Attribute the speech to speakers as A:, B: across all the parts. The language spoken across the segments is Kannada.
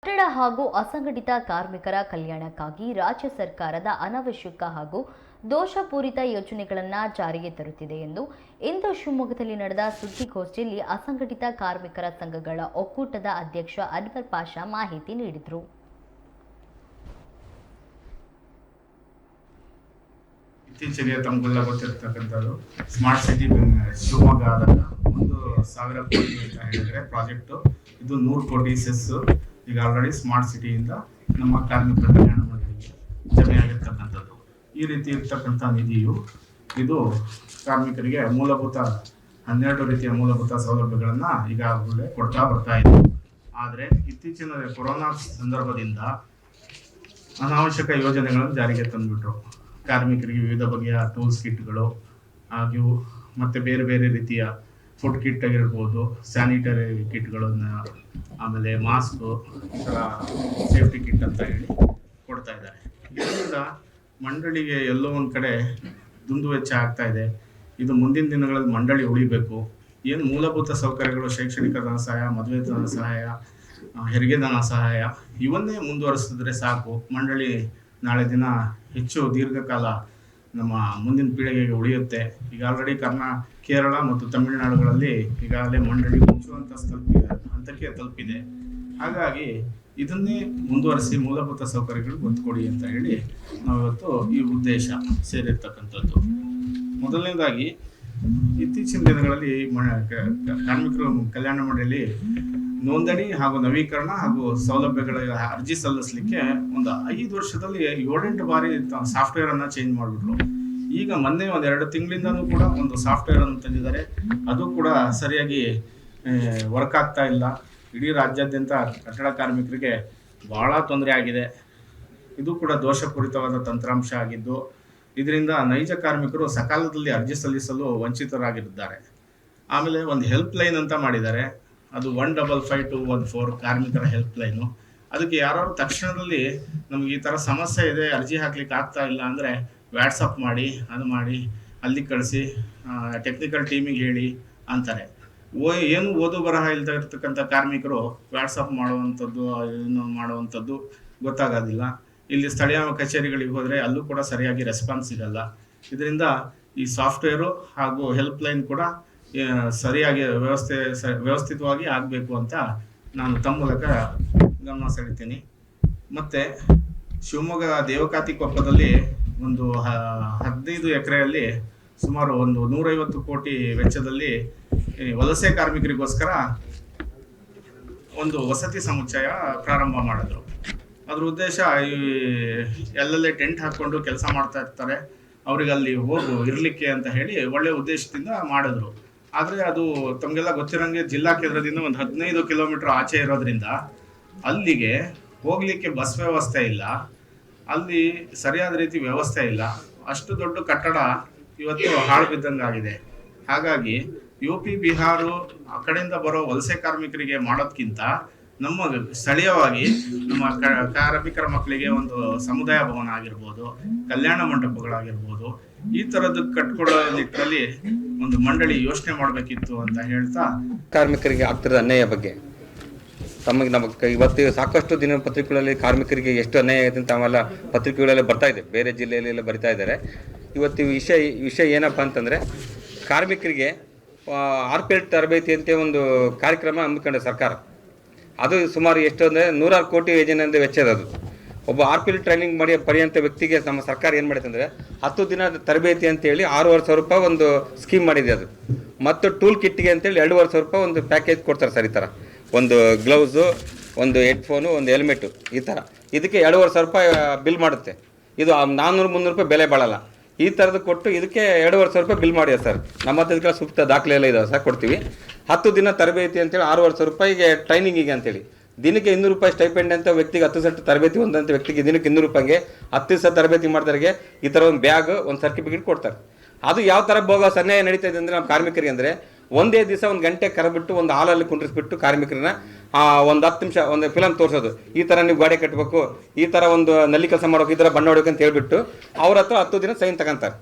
A: ಕಟ್ಟಡ ಹಾಗೂ ಅಸಂಘಟಿತ ಕಾರ್ಮಿಕರ ಕಲ್ಯಾಣಕ್ಕಾಗಿ ರಾಜ್ಯ ಸರ್ಕಾರದ ಅನವಶ್ಯಕ ಹಾಗೂ ದೋಷಪೂರಿತ ಯೋಜನೆಗಳನ್ನು ಜಾರಿಗೆ ತರುತ್ತಿದೆ ಎಂದು ಇಂದು ಶಿವಮೊಗ್ಗದಲ್ಲಿ ನಡೆದ ಸುದ್ದಿಗೋಷ್ಠಿಯಲ್ಲಿ ಅಸಂಘಟಿತ ಕಾರ್ಮಿಕರ ಸಂಘಗಳ ಒಕ್ಕೂಟದ ಅಧ್ಯಕ್ಷ ಅನ್ವರ್ ಪಾಷಾ ಮಾಹಿತಿ ನೀಡಿದರು.
B: ಇತ್ತೀಚೆಗೆ ತಮಗೆಲ್ಲ ಗೊತ್ತಿರತಕ್ಕಂಥದ್ದು ಸ್ಮಾರ್ಟ್ ಸಿಟಿ ಶಿವಮೊಗ್ಗ ಆದಾಗ 1,000 ಕೋಟಿ ಅಂತ ಹೇಳಿದ್ರೆ ಪ್ರಾಜೆಕ್ಟ್ ಇದು 100 ಕೋಟಿ ಸೆಸ್ ಈಗ ಆಲ್ರೆಡಿ ಸ್ಮಾರ್ಟ್ ಸಿಟಿಯಿಂದ ನಮ್ಮ ಕಾರ್ಮಿಕರ ಕಲ್ಯಾಣ ಮಂಡಳಿಗೆ ಜಮೆ ಆಗಿರ್ತಕ್ಕಂಥದ್ದು. ಈ ರೀತಿ ಇರ್ತಕ್ಕಂಥ ನಿಧಿಯು ಇದು ಕಾರ್ಮಿಕರಿಗೆ ಮೂಲಭೂತ 12 ರೀತಿಯ ಮೂಲಭೂತ ಸೌಲಭ್ಯಗಳನ್ನು ಈಗಾಗಲೇ ಕೊಡ್ತಾ ಬರ್ತಾ ಇದೆ. ಆದರೆ ಇತ್ತೀಚಿನ ಕೊರೋನಾ ಸಂದರ್ಭದಿಂದ ಅನಾವಶ್ಯಕ ಯೋಜನೆಗಳನ್ನು ಜಾರಿಗೆ ತಂದುಬಿಟ್ರು. ಕಾರ್ಮಿಕರಿಗೆ ವಿವಿಧ ಬಗೆಯ ಟೂಲ್ಸ್ ಕಿಟ್ಗಳು ಹಾಗೂ ಮತ್ತು ಬೇರೆ ಬೇರೆ ರೀತಿಯ ಫುಡ್ ಕಿಟ್ ಆಗಿರ್ಬೋದು, ಸ್ಯಾನಿಟರಿ ಕಿಟ್ಗಳನ್ನು, ಆಮೇಲೆ ಮಾಸ್ಕು, ಈ ಥರ ಸೇಫ್ಟಿ ಕಿಟ್ ಅಂತ ಹೇಳಿ ಕೊಡ್ತಾ ಇದ್ದಾರೆ. ಇದರಿಂದ ಮಂಡಳಿಗೆ ಎಲ್ಲೋ ಒಂದು ಕಡೆ ದುಂದುವೆಚ್ಚ ಆಗ್ತಾ ಇದೆ. ಇದು ಮುಂದಿನ ದಿನಗಳಲ್ಲಿ ಮಂಡಳಿ ಉಳಿಬೇಕು. ಏನು ಮೂಲಭೂತ ಸೌಕರ್ಯಗಳು, ಶೈಕ್ಷಣಿಕ ಧನ ಸಹಾಯ, ಮದುವೆ ಧನ ಸಹಾಯ, ಹೆರಿಗೆ ಧನ ಸಹಾಯ ಇವನ್ನೇ ಮುಂದುವರಿಸಿದ್ರೆ ಸಾಕು. ಮಂಡಳಿ ನಾಳೆ ದಿನ ಹೆಚ್ಚು ದೀರ್ಘಕಾಲ ನಮ್ಮ ಮುಂದಿನ ಪೀಳಿಗೆಗೆ ಉಳಿಯುತ್ತೆ. ಈಗ ಆಲ್ರೆಡಿ ಕೇರಳ ಮತ್ತು ತಮಿಳುನಾಡುಗಳಲ್ಲಿ ಈಗಾಗಲೇ ಮಂಡಳಿ ಮುಚ್ಚುವಂಥ ಹಂತಕ್ಕೆ ತಲುಪಿದೆ. ಹಾಗಾಗಿ ಇದನ್ನೇ ಮುಂದುವರಿಸಿ ಮೂಲಭೂತ ಸೌಕರ್ಯಗಳು ಒತ್ತು ಕೊಡಿ ಅಂತ ಹೇಳಿ ನಾವಿವತ್ತು ಈ ಉದ್ದೇಶ ಸೇರಿರ್ತಕ್ಕಂಥದ್ದು. ಮೊದಲನೇದಾಗಿ ಇತ್ತೀಚಿನ ದಿನಗಳಲ್ಲಿ ಕಾರ್ಮಿಕರ ಕಲ್ಯಾಣ ಮಂಡಳಿ ನೋಂದಣಿ ಹಾಗೂ ನವೀಕರಣ ಹಾಗೂ ಸೌಲಭ್ಯಗಳ ಅರ್ಜಿ ಸಲ್ಲಿಸಲಿಕ್ಕೆ ಒಂದು 5 ವರ್ಷದಲ್ಲಿ 7-8 ಬಾರಿ ಸಾಫ್ಟ್ವೇರ್ ಅನ್ನ ಚೇಂಜ್ ಮಾಡಿಬಿಟ್ರು. ಈಗ ಮೊನ್ನೆ 1-2 ತಿಂಗಳಿಂದನೂ ಕೂಡ ಒಂದು ಸಾಫ್ಟ್ವೇರ್ ಅನ್ನು ತಂದಿದ್ದಾರೆ. ಅದು ಕೂಡ ಸರಿಯಾಗಿ ವರ್ಕ್ ಆಗ್ತಾ ಇಲ್ಲ. ಇಡೀ ರಾಜ್ಯಾದ್ಯಂತ ಕಟ್ಟಡ ಕಾರ್ಮಿಕರಿಗೆ ಬಹಳ ತೊಂದರೆ ಆಗಿದೆ. ಇದು ಕೂಡ ದೋಷಪೂರಿತವಾದ ತಂತ್ರಾಂಶ ಆಗಿದ್ದು ಇದರಿಂದ ನೈಜ ಕಾರ್ಮಿಕರು ಸಕಾಲದಲ್ಲಿ ಅರ್ಜಿ ಸಲ್ಲಿಸಲು ವಂಚಿತರಾಗಿದ್ದಾರೆ. ಆಮೇಲೆ ಒಂದು ಹೆಲ್ಪ್ ಲೈನ್ ಅಂತ ಮಾಡಿದ್ದಾರೆ. ಅದು 155214 ಕಾರ್ಮಿಕರ ಹೆಲ್ಪ್ ಲೈನು. ಅದಕ್ಕೆ ಯಾರು ತಕ್ಷಣದಲ್ಲಿ ನಮ್ಗೆ ಈ ಥರ ಸಮಸ್ಯೆ ಇದೆ, ಅರ್ಜಿ ಹಾಕ್ಲಿಕ್ಕೆ ಆಗ್ತಾ ಇಲ್ಲ ಅಂದರೆ ವ್ಯಾಟ್ಸಪ್ ಮಾಡಿ, ಅದು ಮಾಡಿ, ಅಲ್ಲಿ ಕಳಿಸಿ, ಟೆಕ್ನಿಕಲ್ ಟೀಮಿಗೆ ಹೇಳಿ ಅಂತಾರೆ. ಏನು ಓದು ಬರಹ ಇಲ್ದೇ ಇರ್ತಕ್ಕಂಥ ಕಾರ್ಮಿಕರು ವ್ಯಾಟ್ಸಪ್ ಮಾಡುವಂಥದ್ದು ಗೊತ್ತಾಗೋದಿಲ್ಲ. ಇಲ್ಲಿ ಸ್ಥಳೀಯ ಕಚೇರಿಗಳಿಗೆ ಹೋದರೆ ಅಲ್ಲೂ ಕೂಡ ಸರಿಯಾಗಿ ರೆಸ್ಪಾನ್ಸ್ ಸಿಗಲ್ಲ. ಇದರಿಂದ ಈ ಸಾಫ್ಟ್ವೇರು ಹಾಗೂ ಹೆಲ್ಪ್ ಲೈನ್ ಕೂಡ ಸರಿಯಾಗಿ ವ್ಯವಸ್ಥಿತವಾಗಿ ಆಗಬೇಕು ಅಂತ ನಾನು ತಮ್ಮ ಮೂಲಕ ಗಮನ ಸೆಳಿತೀನಿ. ಮತ್ತು ಶಿವಮೊಗ್ಗ ದೇವಕಾತಿ ಕೊಪ್ಪದಲ್ಲಿ ಒಂದು 15 ಎಕರೆಯಲ್ಲಿ ಸುಮಾರು 150 ಕೋಟಿ ವೆಚ್ಚದಲ್ಲಿ ವಲಸೆ ಕಾರ್ಮಿಕರಿಗೋಸ್ಕರ ಒಂದು ವಸತಿ ಸಮುಚ್ಚಯ ಪ್ರಾರಂಭ ಮಾಡಿದ್ರು. ಅದ್ರ ಉದ್ದೇಶ ಈ ಎಲ್ಲೆಲ್ಲೇ ಟೆಂಟ್ ಹಾಕ್ಕೊಂಡು ಕೆಲಸ ಮಾಡ್ತಾ ಇರ್ತಾರೆ, ಅವ್ರಿಗೆ ಅಲ್ಲಿ ಇರಲಿಕ್ಕೆ ಅಂತ ಹೇಳಿ ಒಳ್ಳೆ ಉದ್ದೇಶದಿಂದ ಮಾಡಿದ್ರು. ಆದರೆ ಅದು ತಮಗೆಲ್ಲ ಗೊತ್ತಿರೋಂಗೆ ಜಿಲ್ಲಾ ಕೇಂದ್ರದಿಂದ ಒಂದು 15 ಕಿಲೋಮೀಟರ್ ಆಚೆ ಇರೋದ್ರಿಂದ ಅಲ್ಲಿಗೆ ಹೋಗ್ಲಿಕ್ಕೆ ಬಸ್ ವ್ಯವಸ್ಥೆ ಇಲ್ಲ, ಅಲ್ಲಿ ಸರಿಯಾದ ರೀತಿ ವ್ಯವಸ್ಥೆ ಇಲ್ಲ. ಅಷ್ಟು ದೊಡ್ಡ ಕಟ್ಟಡ ಇವತ್ತು ಹಾಳು ಬಿದ್ದಂಗಾಗಿದೆ. ಹಾಗಾಗಿ UP ಬಿಹಾರ ಆ ಕಡೆಯಿಂದ ಬರೋ ವಲಸೆ ಕಾರ್ಮಿಕರಿಗೆ ಮಾಡೋದ್ಕಿಂತ ನಮ್ಮ ಸ್ಥಳೀಯವಾಗಿ ನಮ್ಮ ಕಾರ್ಮಿಕರ ಮಕ್ಕಳಿಗೆ ಒಂದು ಸಮುದಾಯ ಭವನ ಆಗಿರ್ಬೋದು, ಕಲ್ಯಾಣ ಮಂಟಪಗಳಾಗಿರ್ಬೋದು, ಈ ಥರದ್ದು ಕಟ್ಕೊಡೋ ನಿಟ್ಟಿನಲ್ಲಿ ಒಂದು ಮಂಡಳಿ ಯೋಚನೆ ಮಾಡಬೇಕಿತ್ತು ಅಂತ ಹೇಳ್ತಾ,
C: ಕಾರ್ಮಿಕರಿಗೆ ಆಗ್ತಿರೋ ಅನ್ಯಾಯ ಬಗ್ಗೆ ನಮಗೆ ಇವತ್ತು ಸಾಕಷ್ಟು ದಿನಪತ್ರಿಕೆಗಳಲ್ಲಿ ಕಾರ್ಮಿಕರಿಗೆ ಎಷ್ಟು ಅನ್ಯಾಯ ಆಗಿದೆ ಅಂತ ಅವೆಲ್ಲ ಪತ್ರಿಕೆಗಳೆಲ್ಲ ಬರ್ತಾ ಇದೆ, ಬೇರೆ ಜಿಲ್ಲೆಯಲ್ಲೆಲ್ಲ ಬರಿತಾ ಇದ್ದಾರೆ. ಇವತ್ತು ವಿಷಯ ಏನಪ್ಪ ಅಂತಂದರೆ, ಕಾರ್ಮಿಕರಿಗೆ RPL ತರಬೇತಿ ಅಂತ ಒಂದು ಕಾರ್ಯಕ್ರಮ ಹಮ್ಮಿಕೊಂಡ ಸರ್ಕಾರ. ಅದು ಸುಮಾರು ಎಷ್ಟು ಅಂದರೆ 106 ಕೋಟಿ ಯೋಜನೆಯಿಂದ ವೆಚ್ಚದ. ಅದು ಒಬ್ಬ RPL ಟ್ರೈನಿಂಗ್ ಪಡೆಯುವಂಥ ವ್ಯಕ್ತಿಗೆ ನಮ್ಮ ಸರ್ಕಾರ ಏನು ಮಾಡಿದೆ ಅಂದರೆ 10 ದಿನ ತರಬೇತಿ ಅಂತೇಳಿ 6,500 ರೂಪಾಯಿ ಒಂದು ಸ್ಕೀಮ್ ಮಾಡಿದೆ. ಅದು ಮತ್ತು ಟೂಲ್ ಕಿಟ್ಗೆ ಅಂತೇಳಿ 2,500 ರೂಪಾಯಿ ಒಂದು ಪ್ಯಾಕೇಜ್ ಕೊಡ್ತಾರೆ ಸರ್. ಈ ಥರ ಒಂದು ಗ್ಲೌಸು, ಒಂದು ಹೆಡ್ಫೋನು, ಒಂದು ಹೆಲ್ಮೆಟು, ಈ ಥರ ಇದಕ್ಕೆ 2,500 ರೂಪಾಯಿ ಬಿಲ್ ಮಾಡುತ್ತೆ. ಇದು 400-300 ರೂಪಾಯಿ ಬೆಲೆ ಬಾಳಲ್ಲ. ಈ ಥರದ್ದು ಕೊಟ್ಟು ಇದಕ್ಕೆ 2,500 ರೂಪಾಯಿ ಬಿಲ್ ಮಾಡಿದೆ ಸರ್. ನಮ್ಮ ಹತ್ರ ಸೂಕ್ತ ದಾಖಲೆ ಎಲ್ಲ ಇದಾವೆ ಸರ್, ಕೊಡ್ತೀವಿ. 10 ದಿನ ತರಬೇತಿ ಅಂತೇಳಿ 6,500 ರೂಪಾಯಿಗೆ ಟ್ರೈನಿಂಗಿಗೆ ಅಂತೇಳಿ, ದಿನಕ್ಕೆ 200 ರೂಪಾಯಿ ಸ್ಟೈಪೆಂಡ್ ಅಂತ ವ್ಯಕ್ತಿಗೆ 10 ಸೆಟ್ ತರಬೇತಿ ಹೊಂದಂಥ ವ್ಯಕ್ತಿಗೆ ದಿನಕ್ಕೆ 200 ರೂಪಾಯಿಗೆ 10 ದಿವಸ ತರಬೇತಿ ಮಾಡ್ದಾರಿಗೆ ಈ ಥರ ಒಂದು ಬ್ಯಾಗ್, ಒಂದು ಸರ್ಟಿಫಿಕೇಟ್ ಕೊಡ್ತಾರೆ. ಅದು ಯಾವ ಥರ ಬೋಗಸ್ ಅನ್ಯಾಯ ನಡೀತಾ ಇದೆ ಅಂದರೆ ನಮ್ಮ ಕಾರ್ಮಿಕರಿಗೆ ಅಂದರೆ, ಒಂದೇ ದಿವಸ 1 ಗಂಟೆ ಕರೆಬಿಟ್ಟು ಒಂದು ಹಾಲಲ್ಲಿ ಕುಂಡ್ರಿಸ್ಬಿಟ್ಟು ಕಾರ್ಮಿಕರನ್ನ ಒಂದು 10 ನಿಮಿಷ ಒಂದು ಫಿಲಮ್ ತೋರಿಸೋದು, ಈ ಥರ ನೀವು ಗಾಡಿ ಕಟ್ಟಬೇಕು, ಈ ಥರ ಒಂದು ನಲ್ಲಿ ಕೆಲಸ ಮಾಡೋಕೆ, ಈ ಥರ ಬಣ್ಣ ಹೊಡೋಕೆ ಅಂತ ಹೇಳ್ಬಿಟ್ಟು ಅವ್ರ ಹತ್ರ 10 ದಿನ ಸೈನ್ ತಗೊಂತಾರೆ.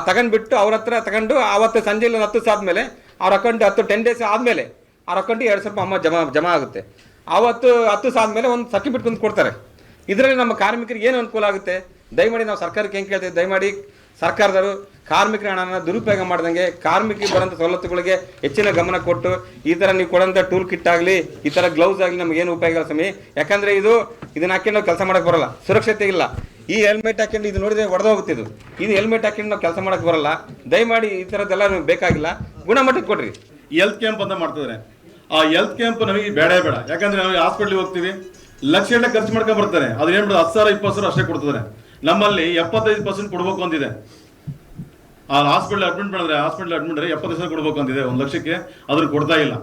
C: ತಗೊಂಡ್ಬಿಟ್ಟು ಅವ್ರ ಹತ್ರ ತಗೊಂಡು ಆವತ್ತು ಸಂಜೆಯಲ್ಲಿ 10 ದಿವಸ ಆದಮೇಲೆ ಅವ್ರ ಅಕೌಂಟ್ 10 ಡೇಸ್ ಆದಮೇಲೆ ಅವ್ರ ಅಕೌಂಟಿಗೆ 2,000 ರೂಪಾಯಿ ಜಮಾ ಆಗುತ್ತೆ. ಆವತ್ತು 10 ಸಾಲ ಮೇಲೆ ಒಂದು ಸರ್ಟಿಫಿಕೇಟ್ ಕುಂದು ಕೊಡ್ತಾರೆ. ಇದರಲ್ಲಿ ನಮ್ಮ ಕಾರ್ಮಿಕರಿಗೆ ಏನು ಅನುಕೂಲ ಆಗುತ್ತೆ? ದಯಮಾಡಿ ನಾವು ಸರ್ಕಾರಕ್ಕೆ ಹೆಂಗೆ ಕೇಳ್ತೀವಿ, ದಯಮಾಡಿ ಸರ್ಕಾರದವರು ಕಾರ್ಮಿಕರ ಹಣನ ದುರುಪಯೋಗ ಮಾಡ್ದಂಗೆ ಕಾರ್ಮಿಕರಿಗೆ ಬರೋಂಥ ಸವಲತ್ತುಗಳಿಗೆ ಹೆಚ್ಚಿನ ಗಮನ ಕೊಟ್ಟು ಈ ಥರ ನೀವು ಕೊಡೋಂಥ ಟೂಲ್ ಕಿಟ್ ಆಗಲಿ, ಈ ಥರ ಗ್ಲೌಸ್ ಆಗಲಿ ನಮಗೇನು ಉಪಯೋಗ ಇಲ್ಲ ಸ್ವಾಮಿ. ಯಾಕಂದರೆ ಇದನ್ನ ಹಾಕೊಂಡು ನಾವು ಕೆಲಸ ಮಾಡೋಕ್ಕೆ ಬರೋಲ್ಲ, ಸುರಕ್ಷತೆ ಇಲ್ಲ. ಈ ಹೆಲ್ಮೆಟ್ ಹಾಕೊಂಡು ಇದು ನೋಡಿದ್ರೆ ಹೊಡೆದೋಗುತ್ತಿದ್ದು, ಇದು ಹೆಲ್ಮೆಟ್ ಹಾಕೊಂಡು ನಾವು ಕೆಲಸ ಮಾಡೋಕ್ಕೆ ಬರೋಲ್ಲ. ದಯಮಾಡಿ ಈ ಥರದ್ದೆಲ್ಲ ನಮಗೆ ಬೇಕಾಗಿಲ್ಲ, ಗುಣಮಟ್ಟಕ್ಕೆ ಕೊಡ್ರಿ.
D: ಹೆಲ್ತ್ ಕ್ಯಾಂಪ್ ಅಂತ ಮಾಡ್ತಿದ್ದಾರೆ. ಆ ಹೆಲ್ತ್ ಕ್ಯಾಂಪ್ ನಮಗೆ ಬೇಡ. ಯಾಕಂದ್ರೆ ನಾವು ಹಾಸ್ಪಿಟ್ಲಿಗೆ ಹೋಗ್ತೀವಿ, ಲಕ್ಷ ಖರ್ಚು ಮಾಡ್ಕೊಂಡು ಬರ್ತಾರೆ. ಅದು ಏನು ಮಾಡೋದು 10,000 20,000 ಅಷ್ಟೇ ಕೊಡ್ತಿದ್ದಾರೆ. ನಮ್ಮಲ್ಲಿ 75% ಕೊಡ್ಬೇಕು ಅಂತಿದೆ. ಆ ಹಾಸ್ಪಿಟಲ್ ಅಡ್ಮಿಟ್ ಮಾಡಿದ್ರೆ 75,000 ಕೊಡ್ಬೇಕು ಅಂತಿದೆ 1 ಲಕ್ಷಕ್ಕೆ, ಅದನ್ನು ಕೊಡ್ತಾ ಇಲ್ಲ.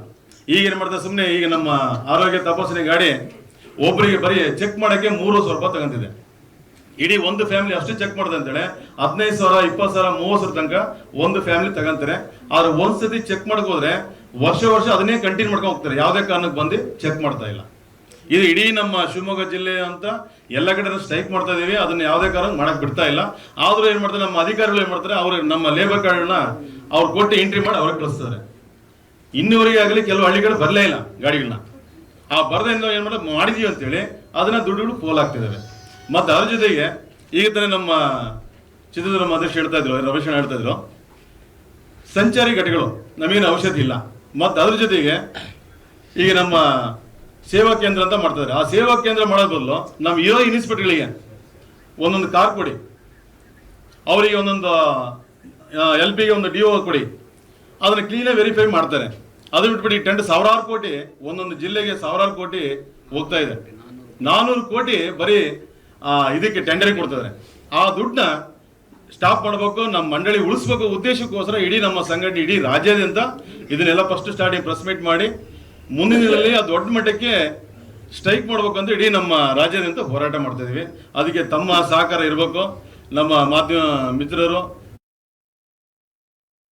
D: ಈಗ ಏನು ಮಾಡ್ತಾರೆ, ಸುಮ್ಮನೆ ಈಗ ನಮ್ಮ ಆರೋಗ್ಯ ತಪಾಸಣೆ ಗಾಡಿ ಒಬ್ಬರಿಗೆ ಬರೀ ಚೆಕ್ ಮಾಡೋಕ್ಕೆ 3,000 ರೂಪಾಯಿ ತಗೊಂತಿದೆ. ಇಡೀ ಒಂದು ಫ್ಯಾಮಿಲಿ ಅಷ್ಟೇ ಚೆಕ್ ಮಾಡಿದೆ ಅಂತೇಳಿ 15,000 20,000 30,000 ತನಕ ಒಂದು ಫ್ಯಾಮಿಲಿ ತಗೊಂತಾರೆ. ಆದ್ರೆ ಒಂದ್ಸತಿ ಚೆಕ್ ಮಾಡಕ್ ಹೋದ್ರೆ ವರ್ಷ ಅದನ್ನೇ ಕಂಟಿನ್ಯೂ ಮಾಡ್ಕೊಂಡು ಹೋಗ್ತಾರೆ. ಯಾವುದೇ ಕಾರಣಕ್ಕೆ ಬಂದು ಚೆಕ್ ಮಾಡ್ತಾ ಇಲ್ಲ. ಇದು ಇಡೀ ನಮ್ಮ ಶಿವಮೊಗ್ಗ ಜಿಲ್ಲೆ ಅಂತ ಎಲ್ಲ ಕಡೆ ಸ್ಟ್ರೈಕ್ ಮಾಡ್ತಾ ಇದೀವಿ. ಅದನ್ನ ಯಾವುದೇ ಕಾರಣ ಮಾಡಕ್ ಬಿಡ್ತಾ ಇಲ್ಲ. ಆದ್ರೂ ಏನ್ ಮಾಡ್ತಾರೆ, ನಮ್ಮ ಅಧಿಕಾರಿಗಳು ಏನ್ ಮಾಡ್ತಾರೆ, ಅವ್ರು ನಮ್ಮ ಲೇಬರ್ ಕಾರ್ಡ್ನ ಅವ್ರು ಕೊಟ್ಟು ಎಂಟ್ರಿ ಮಾಡಿ ಅವ್ರಿಗೆ ಕಳಿಸ್ತಾರೆ. ಇನ್ನೂವರೆಗೆ ಆಗಲಿ ಕೆಲವು ಹಳ್ಳಿಗಳು ಬರಲೇ ಇಲ್ಲ ಗಾಡಿಗಳನ್ನ. ಆ ಬರದಿಂದ ಏನ್ ಮಾಡಿದೀವಿ ಅಂತೇಳಿ ಅದನ್ನ ದುಡ್ಡುಗಳು ಪೋಲ್ ಆಗ್ತಿದ್ದಾವೆ. ಮತ್ತೆ ಅದ್ರ ಜೊತೆಗೆ ಈಗ ತಾನೇ ನಮ್ಮ ಚಿತ್ರದುರ್ಗ ಅಧ್ಯಕ್ಷ ಹೇಳ್ತಾ ಇದ್ರು, ರಮೇಶ್ ಹೇಳ್ತಾ ಇದ್ರು, ಸಂಚಾರಿ ಘಟಕಗಳು ನಮಗೇನು ಔಷಧಿ ಇಲ್ಲ. ಮತ್ತೆ ಅದ್ರ ಜೊತೆಗೆ ಈಗ ನಮ್ಮ ಸೇವಾ ಕೇಂದ್ರ ಅಂತ ಮಾಡ್ತಾರೆ. ಆ ಸೇವಾ ಕೇಂದ್ರ ಮಾಡೋದ್ ಬದಲು ನಮ್ಮ ಇರೋ ಇನ್ಸ್ಪೆಕ್ಟರ್ಗಳಿಗೆ ಒಂದೊಂದು ಕಾರ್ ಕೊಡಿ, ಅವರಿಗೆ ಒಂದೊಂದು LPಗೆ ಒಂದು DO ಕೊಡಿ, ಅದನ್ನ ಕ್ಲೀನಾಗಿ ವೆರಿಫೈ ಮಾಡ್ತಾರೆ. ಅದು ಬಿಟ್ಬಿಟ್ಟು 10,000 ಕೋಟಿ ಒಂದೊಂದು ಜಿಲ್ಲೆಗೆ 1,000 ಕೋಟಿ ಹೋಗ್ತಾ ಇದೆ. 400 ಕೋಟಿ ಬರೀ ಇದಕ್ಕೆ ಟೆಂಡರ್ ಕೊಡ್ತಾರೆ. ಆ ದುಡ್ಡನ್ನ ಸ್ಟಾಪ್ ಮಾಡಬೇಕು, ನಮ್ಮ ಮಂಡಳಿ ಉಳಿಸ್ಬೇಕು ಉದ್ದೇಶಕ್ಕೋಸ್ಕರ ಇಡೀ ನಮ್ಮ ಸಂಘಟನೆ ಇಡೀ ರಾಜ್ಯಾದ್ಯಂತ ಇದನ್ನೆಲ್ಲ ಫಸ್ಟ್ ಸ್ಟಾರ್ಟಿಂಗ್ ಪ್ರೆಸ್ ಮೀಟ್ ಮಾಡಿ ಮುಂದಿನ ದಿನಗಳಲ್ಲಿ ಆ ದೊಡ್ಡ ಮಟ್ಟಕ್ಕೆ ಸ್ಟ್ರೈಕ್ ಮಾಡ್ಬೇಕಂತ ಇಡೀ ನಮ್ಮ ರಾಜ್ಯಾದ್ಯಂತ ಹೋರಾಟ ಮಾಡ್ತಾ ಇದೀವಿ. ಅದಕ್ಕೆ ತಮ್ಮ ಸಹಕಾರ ಇರಬೇಕು. ನಮ್ಮ ಮಾಧ್ಯಮ ಮಿತ್ರರು